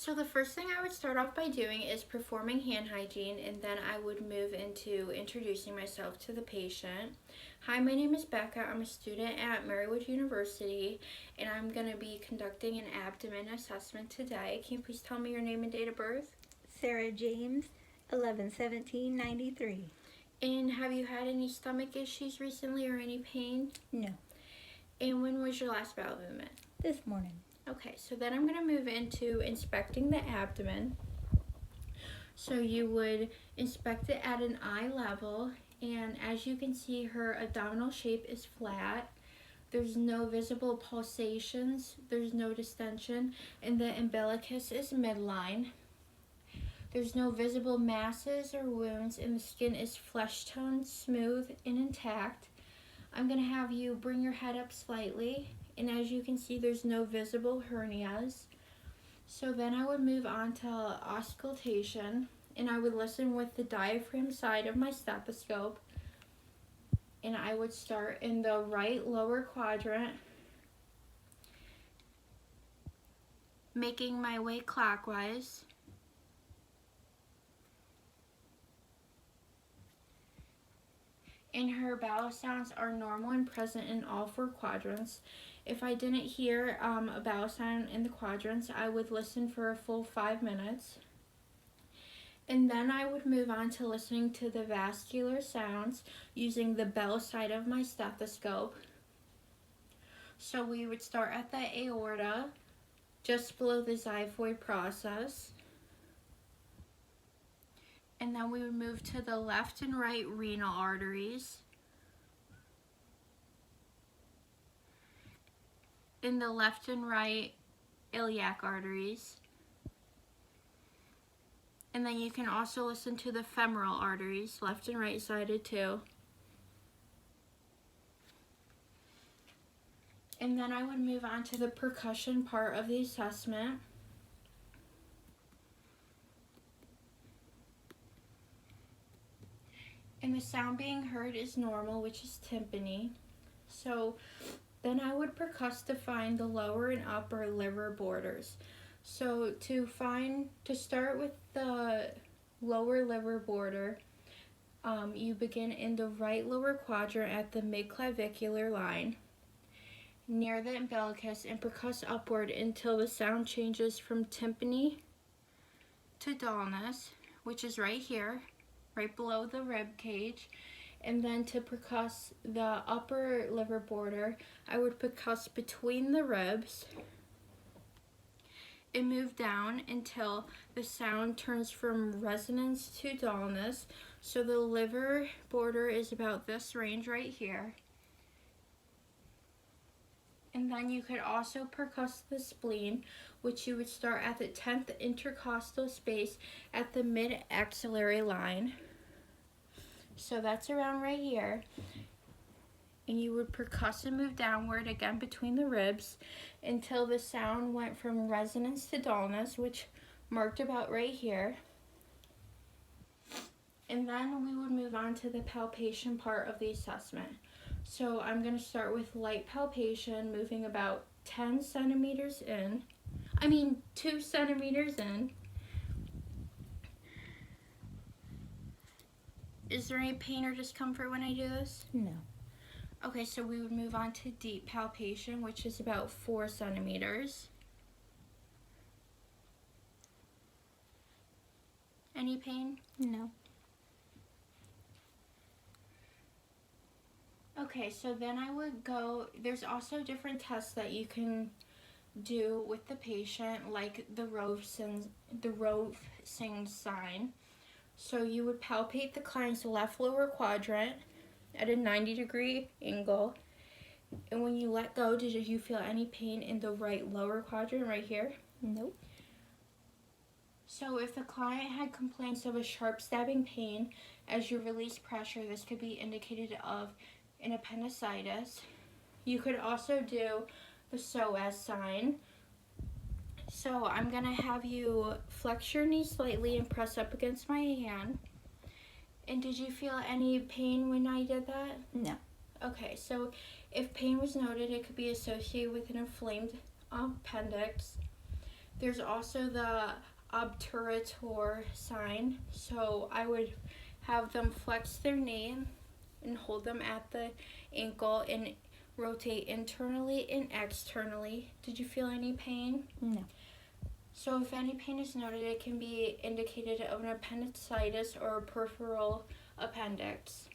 So the first thing I would start off by doing is performing hand hygiene, and then I would move into introducing myself to the patient. Hi, my name is Becca. I'm a student at Marywood University, and I'm going to be conducting an abdomen assessment today. Can you please tell me your name and date of birth? Sarah James, 11/17/93. And have you had any stomach issues recently or any pain? No, And when was your last bowel movement? this morning. Okay, so then I'm going to move into inspecting the abdomen. So you would inspect it at an eye level, and as you can see, her abdominal shape is flat. There's no visible pulsations, there's no distension, and the umbilicus is midline. There's no visible masses or wounds, and the skin is flesh toned, smooth, and intact. I'm going to have you bring your head up slightly, and as you can see, there's no visible hernias. So then I would move on to auscultation, and I would listen with the diaphragm side of my stethoscope, and I would start in the right lower quadrant, making my way clockwise. And her bowel sounds are normal and present in all 4 quadrants. If I didn't hear a bowel sound in the quadrants, I would listen for a full 5 minutes. And then I would move on to listening to the vascular sounds using the bell side of my stethoscope. So we would start at the aorta, just below the xiphoid process. And then we would move to the left and right renal arteries. In the left and right iliac arteries. And then you can also listen to the femoral arteries, left and right sided too. And then I would move on to the percussion part of the assessment. And the sound being heard is normal, which is tympany. So then I would percuss to find the lower and upper liver borders. So to start with the lower liver border, you begin in the right lower quadrant at the midclavicular line, near the umbilicus, and percuss upward until the sound changes from tympany to dullness, which is right here, right below the rib cage. And then to percuss the upper liver border, I would percuss between the ribs and move down until the sound turns from resonance to dullness. So the liver border is about this range right here. And then you could also percuss the spleen, which you would start at the 10th intercostal space at the mid-axillary line. So that's around right here. And you would percuss and move downward again between the ribs until the sound went from resonance to dullness, which marked about right here. And then we would move on to the palpation part of the assessment. So I'm going to start with light palpation, moving about 2 centimeters in. Is there any pain or discomfort when I do this? No. Okay, so we would move on to deep palpation, which is about 4 centimeters. Any pain? No. Okay, so then I would go, there's also different tests that you can do with the patient, like the Rovsing sign. So you would palpate the client's left lower quadrant at a 90-degree angle. And when you let go, did you feel any pain in the right lower quadrant right here? Nope. So if the client had complaints of a sharp stabbing pain as you release pressure, this could be indicated of an appendicitis. You could also do the psoas sign. So I'm going to have you flex your knee slightly and press up against my hand. And did you feel any pain when I did that? No. Okay, so if pain was noted, it could be associated with an inflamed appendix. There's also the obturator sign. So I would have them flex their knee and hold them at the ankle and rotate internally and externally. Did you feel any pain? No. So if any pain is noted, it can be indicated of an appendicitis or a peripheral appendix.